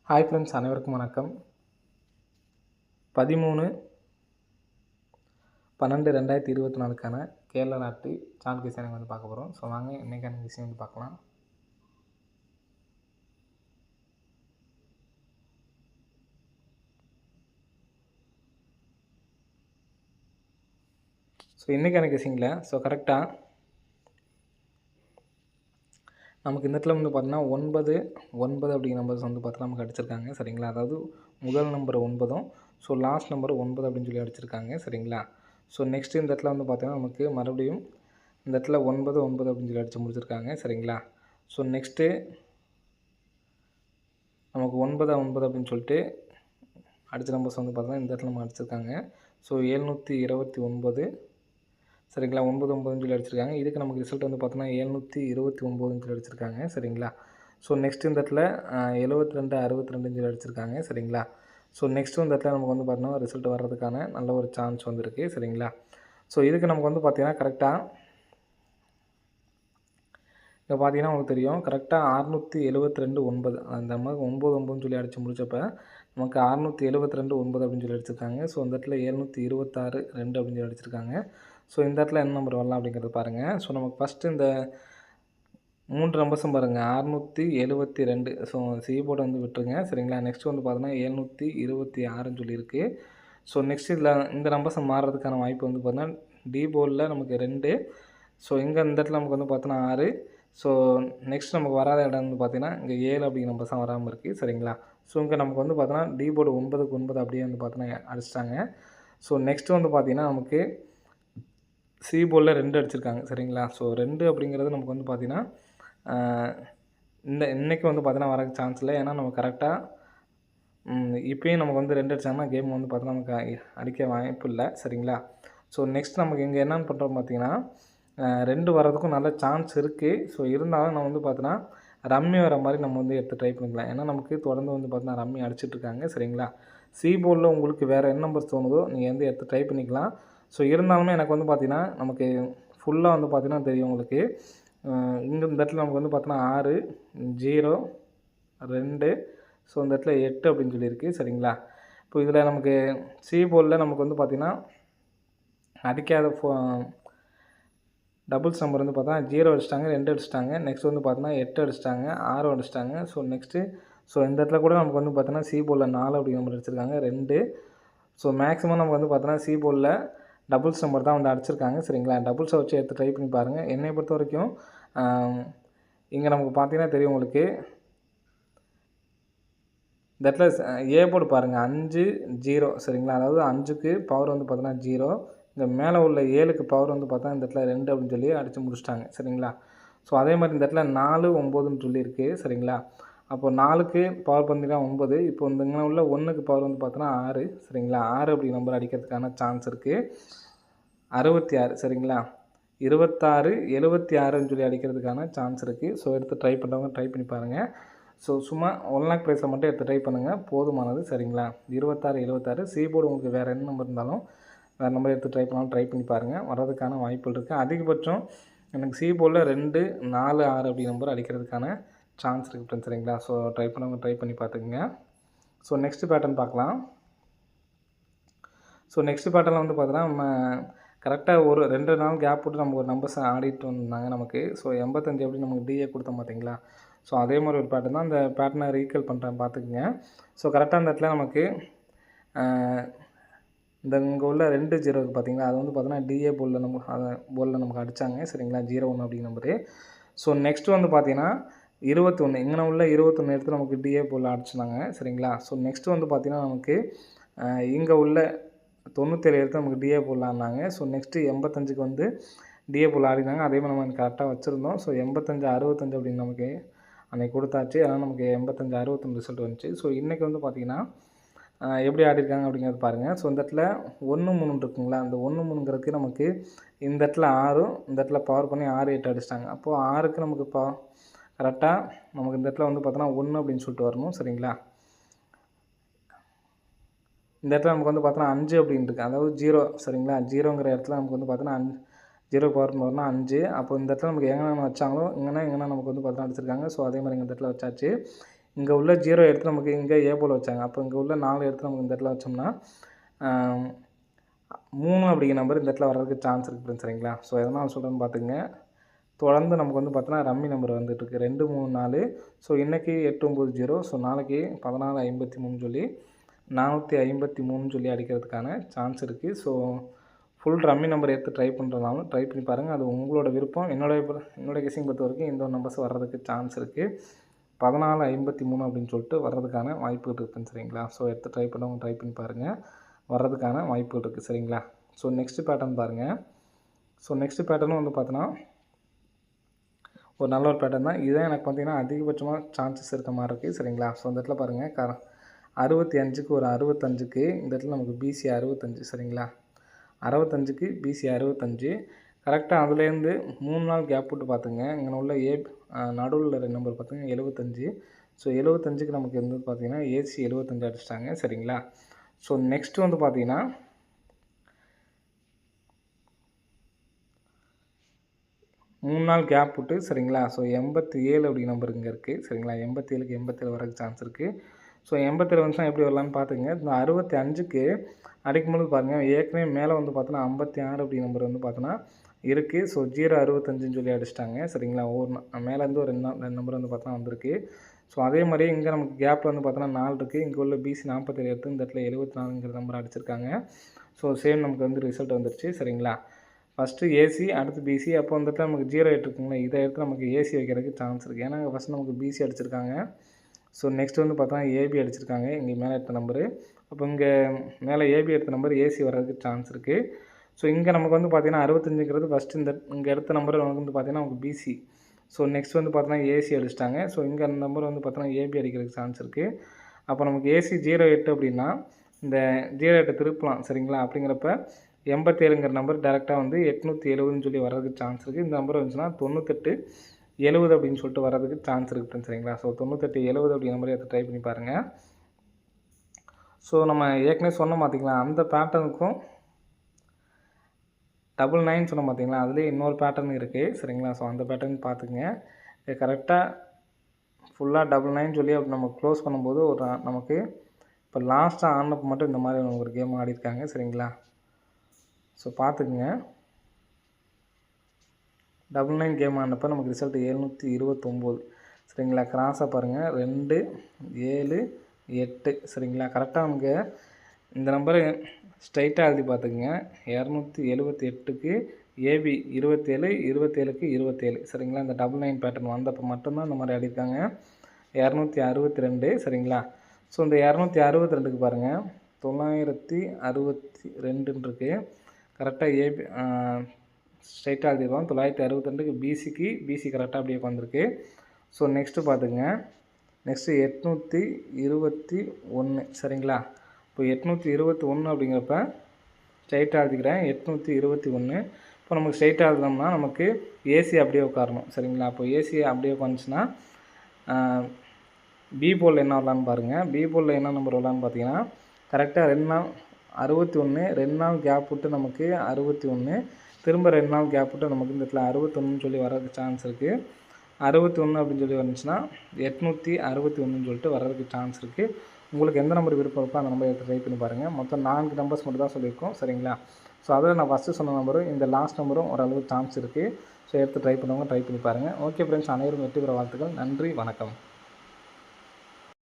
Hi friends, அனைவருக்கும் வணக்கம். 13/12/2024க்கான கேரளா நாட்டு சான்கி சேனல் வந்து பார்க்க போகிறோம். ஸோ வாங்க இன்றைக்கான விஷயம் வந்து பார்க்கலாம். ஸோ இன்றைக்கான கெஸிங்கில் கரெக்டாக நமக்கு இந்த இடத்துல வந்து பார்த்தீங்கன்னா 9 அப்படிங்கிற நம்பர்ஸ் வந்து பார்த்தீங்கன்னா நமக்கு அடிச்சிருக்காங்க. சரிங்களா, அதாவது முதல் நம்பர் 9, ஸோ லாஸ்ட் நம்பர் 9 அப்படின்னு சொல்லி அடிச்சிருக்காங்க. சரிங்களா, ஸோ நெக்ஸ்ட்டு இந்த இடத்துல வந்து பார்த்தீங்கன்னா நமக்கு மறுபடியும் இந்த இடத்துல 9 அப்படின்னு சொல்லி அடித்து முடிச்சிருக்காங்க. சரிங்களா, ஸோ நெக்ஸ்ட்டு நமக்கு 9 அப்படின்னு சொல்லிட்டு அடித்த நம்பர்ஸ் வந்து பார்த்தீங்கன்னா இந்த இடத்துல நம்ம அடிச்சிருக்காங்க. ஸோ 729. சரிங்களா, 9 சொல்லி அடிச்சிருக்காங்க. இதுக்கு நமக்கு ரிசல்ட் வந்து பார்த்தோன்னா 729 சொல்லி அடிச்சிருக்காங்க. சரிங்களா, ஸோ நெக்ஸ்ட் இந்த இடத்துல 72 62 சொல்லி அடிச்சிருக்காங்க. சரிங்களா, ஸோ நெக்ஸ்ட்டு இந்த இடத்துல நமக்கு வந்து பார்த்தோன்னா ரிசல்ட் வர்றதுக்கான நல்ல ஒரு சான்ஸ் வந்துருக்கு. சரிங்களா, ஸோ இதுக்கு நமக்கு வந்து பார்த்தீங்கன்னா கரெக்டாக இங்கே பார்த்தீங்கன்னா உங்களுக்கு தெரியும், கரெக்டாக 672 அந்த மாதிரி 9 சொல்லி அடித்து முடிச்சப்போ நமக்கு 672 அப்படின்னு சொல்லி அடிச்சிருக்காங்க. ஸோ இந்த இடத்துல 726 2 அப்படின்னு சொல்லி அடிச்சிருக்காங்க. ஸோ இந்த இடத்துல என்ன நம்பர் வரலாம் அப்படிங்கிறது பாருங்கள். ஸோ நமக்கு ஃபஸ்ட்டு இந்த 3 நம்பர்ஸும் பாருங்கள் 672. ஸோ சி போர்டை வந்து விட்டுருங்க. சரிங்களா, நெக்ஸ்ட் வந்து பார்த்தோன்னா 726 சொல்லியிருக்கு. ஸோ நெக்ஸ்ட் இதில் இந்த நம்பர்ஸை மாறுறதுக்கான வாய்ப்பு வந்து பார்த்தீங்கன்னா டி போர்டில் நமக்கு 2. ஸோ இங்கே இந்த இடத்துல நமக்கு வந்து பார்த்தோன்னா 6. ஸோ நெக்ஸ்ட் நமக்கு வராத இடம் வந்து பார்த்திங்கன்னா இங்கே 7 அப்படிங்கிற நம்பர்ஸ் தான் வராமல் இருக்குது. சரிங்களா, ஸோ இங்கே நமக்கு வந்து பார்த்தோன்னா டி போர்டு 9க்கு 9 அப்படியே வந்து பார்த்தோன்னா அடிச்சிட்டாங்க. ஸோ நெக்ஸ்ட் வந்து பார்த்திங்கன்னா நமக்கு சி போர்டில் 2 அடிச்சிருக்காங்க. சரிங்களா, ஸோ 2 அப்படிங்கிறது நமக்கு வந்து பார்த்திங்கன்னா இன்றைக்கி வந்து பார்த்திங்கன்னா வர சான்ஸ் இல்லை. ஏன்னா நம்ம கரெக்டாக இப்போயும் நமக்கு வந்து 2 அடிச்சாங்கன்னா கேம் வந்து பார்த்தோன்னா நமக்கு அடிக்க வாய்ப்பு இல்லை. சரிங்களா, ஸோ நெக்ஸ்ட் நமக்கு இங்கே என்னென்னு பண்ணுறோம் பார்த்திங்கன்னா 2 வர்றதுக்கும் நல்ல சான்ஸ் இருக்குது. ஸோ இருந்தாலும் நம்ம வந்து பார்த்தோன்னா ரம்மி வர மாதிரி நம்ம வந்து எடுத்து ட்ரை பண்ணிக்கலாம். ஏன்னா நமக்கு தொடர்ந்து வந்து பார்த்தோன்னா ரம்மி அடிச்சிட்ருக்காங்க. சரிங்களா, சி போர்டில் உங்களுக்கு வேறு என்ன நம்பர்ஸ் தோணுதோ நீங்கள் வந்து எடுத்து ட்ரை பண்ணிக்கலாம். ஸோ இருந்தாலுமே எனக்கு வந்து பார்த்திங்கன்னா நமக்கு ஃபுல்லாக வந்து பார்த்திங்கன்னா தெரியும் உங்களுக்கு. இங்கே இந்த இடத்துல நமக்கு வந்து பார்த்தோன்னா 6 0 2. ஸோ இந்த இடத்துல 8 அப்படின்னு சொல்லியிருக்கு. சரிங்களா, இப்போ இதில் நமக்கு சி போர்டில் நமக்கு வந்து பார்த்திங்கன்னா அடிக்காத டபுள்ஸ் நம்பர் வந்து பார்த்தா 0 அடிச்சிட்டாங்க, 2 அடிச்சிட்டாங்க. நெக்ஸ்ட் வந்து பார்த்தோன்னா 8 அடிச்சிட்டாங்க, 6 அடிச்சிட்டாங்க. ஸோ நெக்ஸ்ட்டு ஸோ இந்த இடத்துல கூட நமக்கு வந்து பார்த்தோன்னா சி போர்டில் 4 அப்படிங்கிற நம்பர் அடிச்சிருக்காங்க, 2. ஸோ மேக்ஸிமம் நமக்கு வந்து பார்த்தோன்னா சி போர்டில் டபுள்ஸ் நம்பர் தான் வந்து அடிச்சிருக்காங்க. சரிங்களா, டபுள்ஸை வச்சு எடுத்து ட்ரை பண்ணி பாருங்கள். என்னை பொறுத்த வரைக்கும் இங்கே நமக்கு பார்த்தீங்கன்னா தெரியும் உங்களுக்கு, இந்த இடத்துல ஏ போர்டு பாருங்கள் 5 0. சரிங்களா, அதாவது 5க்கு பவர் வந்து பார்த்தோன்னா 0. இந்த மேலே உள்ள 7க்கு பவர் வந்து பார்த்தா இந்த இடத்துல 2 அப்படின்னு சொல்லி அடித்து முடிச்சிட்டாங்க. சரிங்களா, ஸோ அதே மாதிரி இந்த இடத்துல 4 9ன்னு சொல்லியிருக்கு. சரிங்களா, அப்போ 4க்கு பவர் பார்த்தீங்கன்னா 9. இப்போ இங்கே உள்ள 1க்கு பவர் வந்து பார்த்தோன்னா 6. சரிங்களா, 6 அப்படி நம்பர் அடிக்கிறதுக்கான சான்ஸ் இருக்குது. 66. சரிங்களா, 26 76ன்னு சொல்லி அடிக்கிறதுக்கான சான்ஸ் இருக்குது. ஸோ எடுத்து ட்ரை பண்ணுறவங்க ட்ரை பண்ணி பாருங்கள். ஸோ சும்மா 1 லாக் ப்ரைஸை மட்டும் எடுத்து ட்ரை பண்ணுங்கள், போதுமானது. சரிங்களா, 26 76 சி போர்டு உங்களுக்கு வேறு என்ன நம்பர் இருந்தாலும் வேறு நம்பர் எடுத்து ட்ரை பண்ணாலும் ட்ரை பண்ணி பாருங்கள், வர்றதுக்கான வாய்ப்புகள் இருக்குது. அதிகபட்சம் எனக்கு சி போர்டில் 2 4 6 அப்படி நம்பர் அடிக்கிறதுக்கான சான்ஸ் இருக்குது ஃப்ரெண்ட்ஸ். சரிங்களா, ஸோ ட்ரை பண்ணவங்க ட்ரை பண்ணி பார்த்துக்குங்க. ஸோ நெக்ஸ்ட்டு பேட்டர்ன் பார்க்கலாம். ஸோ நெக்ஸ்ட் பேட்டர்னில் வந்து பார்த்தோன்னா நம்ம கரெக்டாக ஒரு 2 நாள் கேப் போட்டு நம்ம ஒரு நம்பர்ஸ் ஆடிட்டு வந்தாங்க நமக்கு. ஸோ 85 எப்படி நமக்கு டிஏ கொடுத்தோம் பார்த்தீங்களா, ஸோ அதே மாதிரி ஒரு பேட்டர்ன் தான். அந்த பேட்டர்னை ரீகால் பண்ணுறேன் பார்த்துக்குங்க. ஸோ கரெக்டாக அந்த இடத்துல நமக்கு இந்த இங்கே உள்ள 2 0க்கு பார்த்தீங்களா, அது வந்து பார்த்தோன்னா டிஏ போர்டில் நமக்கு அடித்தாங்க. சரிங்களா, 01 அப்படிங்கிற நம்பரு. ஸோ நெக்ஸ்ட் வந்து பார்த்தீங்கன்னா 21 இங்கே உள்ள 21 எடுத்து நமக்கு டிஏ போர்டில் அடிச்சிருந்தாங்க. சரிங்களா, ஸோ நெக்ஸ்ட் வந்து பார்த்தீங்கன்னா நமக்கு இங்கே உள்ள 97 எடுத்து நமக்கு டிஏ போர்டில் ஆடினாங்க. ஸோ நெக்ஸ்ட்டு 85க்கு வந்து டிஏ போர்டில் ஆடினாங்க. அதே மாதிரி நம்ம கரெக்டாக வச்சுருந்தோம். ஸோ 85 65 அப்படின்னு நமக்கு அன்றைக்கி கொடுத்தாச்சு. அதனால் நமக்கு 85 61 ரிசல்ட் வந்துச்சு. ஸோ இன்றைக்கி வந்து பார்த்திங்கன்னா எப்படி ஆடிருக்காங்க அப்படிங்கிறது பாருங்கள். ஸோ இந்த இடத்துல 1 3 இருக்குங்களா, அந்த 1 3ங்கிறதுக்கு நமக்கு இந்த இடத்துல 6, இந்த இடத்துல பவர் பண்ணி 6 8 அடிச்சிட்டாங்க. அப்போது 6க்கு நமக்கு கரெக்டாக நமக்கு இந்த இடத்துல வந்து பார்த்தோன்னா 1 அப்படின்னு சொல்லிட்டு வரணும். சரிங்களா, இந்த இடத்துல நமக்கு வந்து பார்த்தோன்னா 5 அப்படின்னு இருக்குது, அதாவது 0. சரிங்களா, 0ங்கிற இடத்துல நமக்கு வந்து பார்த்தோன்னா 0 பவர் வரணும்னா 5. அப்போ இந்த இடத்துல நமக்கு எங்கன்னா வச்சாங்களோ இங்கன்னா நமக்கு வந்து பார்த்தோன்னா அடிச்சிருக்காங்க. ஸோ அதே மாதிரி இந்த இடத்துல வச்சாச்சு. இங்கே உள்ள 0 எடுத்து நமக்கு இங்கே ஏ போல் வச்சாங்க. அப்போ இங்கே உள்ள 4 எடுத்து நமக்கு இந்த இடத்துல வச்சோம்னா 3 அப்படிங்கிற நம்பர் இந்த இடத்துல வர்றதுக்கு சான்ஸ் இருக்குது ஃப்ரெண்ட்ஸ். சரிங்களா? ஸோ எதனால் சொல்கிறேன்னு பார்த்துங்க. தொடர்ந்து நமக்கு வந்து பார்த்தோன்னா ரம்மி நம்பர் வந்துட்டுருக்கு 2, 3, 4. ஸோ இன்றைக்கி 890. ஸோ நாளைக்கு 1453 சொல்லி 453 சொல்லி அடிக்கிறதுக்கான சான்ஸ் இருக்குது. ஸோ ஃபுல் ரம்மி நம்பர் எடுத்து ட்ரை பண்ணுறதுனாலும் ட்ரை பண்ணி பாருங்கள். அது உங்களோட விருப்பம். என்னோட கெஸ்ஸிங் பொறுத்த வரைக்கும் இந்த நம்பர்ஸ் வர்றதுக்கு சான்ஸ் இருக்குது. 1453 அப்படின்னு சொல்லிட்டு வர்றதுக்கான வாய்ப்புகள் இருக்குதுன்னு. சரிங்களா? ஸோ எடுத்து ட்ரை பண்ணவங்க ட்ரை பண்ணி பாருங்கள். வர்றதுக்கான வாய்ப்புகள் இருக்குது. சரிங்களா? ஸோ நெக்ஸ்ட் பேட்டர்ன் பாருங்கள். ஸோ நெக்ஸ்ட் பேட்டர்னும் வந்து பார்த்தோன்னா ஒரு நல்ல ஒரு பேட்டர்ன் தான். இதுதான் எனக்கு பார்த்தீங்கன்னா அதிகபட்சமாக சான்சஸ் இருக்க மாதிரி இருக்குது. சரிங்களா? ஸோ இந்த இடத்துல பாருங்கள் 65க்கு ஒரு 65க்கு இந்த இடத்துல நமக்கு பிசி 65. சரிங்களா? 65க்கு பிசி 65. கரெக்டாக அதுலேருந்து 3 நாள் கேப் விட்டு பார்த்துங்க. இங்கே உள்ள நடுவில் இருக்கிற நம்பர் பார்த்துங்க 75. ஸோ 75க்கு நமக்கு இருந்தது பார்த்தீங்கன்னா ஏசி 75 அடிச்சிட்டாங்க. சரிங்களா? ஸோ நெக்ஸ்ட்டு வந்து பார்த்தீங்கன்னா 3 நாள் கேப் விட்டு சரிங்களா? ஸோ 87 அப்படிங்கிற நம்பர் இங்கே இருக்குது. சரிங்களா? 87க்கு 87 வரதுக்கு சான்ஸ் இருக்குது. ஸோ 87 வந்துச்சுன்னா எப்படி வரலான்னு பார்த்துங்க. இந்த 65க்கு அடிக்கும்போது பாருங்கள் ஏற்கனவே மேலே வந்து பார்த்தோன்னா 56 அப்படிங்கிற நம்பர் வந்து பார்த்தோன்னா இருக்குது. ஸோ 065ன்னு சொல்லி அடிச்சிட்டாங்க. சரிங்களா? மேலேருந்து ஒரு 2 நம்பர் வந்து பார்த்தோன்னா வந்திருக்கு. ஸோ அதே மாதிரி இங்கே நமக்கு கேப்பில் வந்து பார்த்தோன்னா 4 இருக்குது. இங்கே உள்ள பிசி 47 எடுத்து இந்த இடத்துல 74ங்கிற நம்பர் அடிச்சிருக்காங்க. ஸோ சேம் நமக்கு வந்து ரிசல்ட் வந்துருச்சு. சரிங்களா? ஃபஸ்ட்டு ஏசி அடுத்து பிசி. அப்போ அந்த இடத்துல நமக்கு 08 இருக்குங்களா, இதை எடுத்து நமக்கு ஏசி வைக்கிறதுக்கு சான்ஸ் இருக்குது. ஏன்னா ஃபஸ்ட்டு நமக்கு பிசி அடிச்சிருக்காங்க. ஸோ நெக்ஸ்ட் வந்து பார்த்தோன்னா ஏபி அடிச்சிருக்காங்க. இங்கே மேலே எடுத்த நம்பரு. அப்போ இங்கே மேலே ஏபி எடுத்த நம்பர் ஏசி வர்றதுக்கு சான்ஸ் இருக்குது. ஸோ இங்கே நமக்கு வந்து பார்த்தீங்கன்னா 65ங்கிறது ஃபஸ்ட்டு இங்கே எடுத்த நம்பர் நமக்கு வந்து பார்த்தீங்கன்னா நமக்கு பிசி. ஸோ நெக்ஸ்ட் வந்து பார்த்தோன்னா ஏசி அடிச்சிட்டாங்க. ஸோ இங்கே அந்த நம்பர் வந்து பார்த்தோன்னா ஏபி அடிக்கிறதுக்கு சான்ஸ் இருக்குது. அப்போ நமக்கு ஏசி 08 அப்படின்னா இந்த 08 திருப்பலாம். சரிங்களா? அப்படிங்கிறப்ப 87ங்கிற நம்பர் டேரெக்டாக வந்து 870ன்னு சொல்லி வர்றதுக்கு சான்ஸ் இருக்குது. இந்த நம்பர் வந்துச்சுன்னா 98 70 அப்படின்னு சொல்லிட்டு வர்றதுக்கு சான்ஸ் இருக்குது. சரிங்களா? ஸோ 98 70 அப்படிங்கிற மாதிரி எடுத்து ட்ரை பண்ணி பாருங்கள். ஸோ நம்ம ஏற்கனவே சொன்னோம் பார்த்தீங்களா, அந்த பேட்டர்னுக்கும் 99 சொன்னோம் பார்த்தீங்களா, அதுலேயே இன்னொரு பேட்டர்ன் இருக்குது. சரிங்களா? ஸோ அந்த பேட்டர்ன் பார்த்துங்க. இது கரெக்டாக ஃபுல்லாக 99 சொல்லி அப்படி நம்ம க்ளோஸ் பண்ணும்போது நமக்கு இப்போ லாஸ்ட்டாக ஆனப்போ மட்டும் இந்த மாதிரி ஒரு கேம் ஆடிருக்காங்க. சரிங்களா? ஸோ பார்த்துக்குங்க. 99 கேம் ஆனப்போ நமக்கு ரிசல்ட் 729. சரிங்களா? கிராஸாக பாருங்கள் 2 7 8. சரிங்களா? கரெக்டாக நமக்கு இந்த நம்பரு ஸ்ட்ரைட்டாக எழுதி பார்த்துக்குங்க. 278க்கு ஏபி 27 27க்கு 27. சரிங்களா? இந்த 99 பேட்டர்ன் வந்தப்போ மட்டும்தான் இந்த மாதிரி ஆடிருக்காங்க. 262. சரிங்களா? ஸோ இந்த 262க்கு பாருங்கள் 962 இருக்குது. கரெக்டாக ஏபி ஸ்ட்ரைட்டாக எழுதிடுவோம். 962க்கு பிசி கரெக்டாக அப்படியே வந்திருக்கு. ஸோ நெக்ஸ்ட்டு பார்த்துங்க. நெக்ஸ்ட்டு 821. சரிங்களா? இப்போ 821 அப்படிங்கிறப்ப ஸ்ட்ரைட்டாக எழுதிக்கிறேன். 821. இப்போ நமக்கு ஸ்ட்ரைட்டாக எழுதினோம்னா நமக்கு ஏசி அப்படியே உட்காரணும். சரிங்களா? அப்போ ஏசி அப்படியே உட்காந்துச்சுன்னா பி போலில் என்ன வரலான்னு பாருங்கள். பி போலில் என்ன நம்பர் வரலான்னு பார்த்தீங்கன்னா கரெக்டாக 2 நாள் 61. 2 நாள் கேப் விட்டு நமக்கு 61. திரும்ப 2 நாள் கேப் விட்டு நமக்கு இந்த இடத்துல 61ன்னு சொல்லி வர்றதுக்கு சான்ஸ் இருக்குது. 61 அப்படின்னு சொல்லி வந்துச்சுன்னா 861ன்னு சொல்லிட்டு வர்றதுக்கு சான்ஸ் இருக்குது. உங்களுக்கு எந்த நம்பர் விருப்பம் இருக்கோ அந்த நம்பர் எடுத்து ட்ரை பண்ணி பாருங்கள். மொத்தம் 4 நம்பர்ஸ் மட்டும் தான் சொல்லியிருக்கோம். சரிங்களா? ஸோ அதில் நான் ஃபஸ்ட்டு சொன்ன நம்பரும் இந்த லாஸ்ட் நம்பரும் ஓரளவுக்கு சான்ஸ் இருக்குது. ஸோ எடுத்து ட்ரை பண்ணுவாங்க ட்ரை பண்ணி பாருங்கள். ஓகே ஃப்ரெண்ட்ஸ், அனைவரும் வெற்றி பெற வாழ்த்துக்கள். நன்றி, வணக்கம்.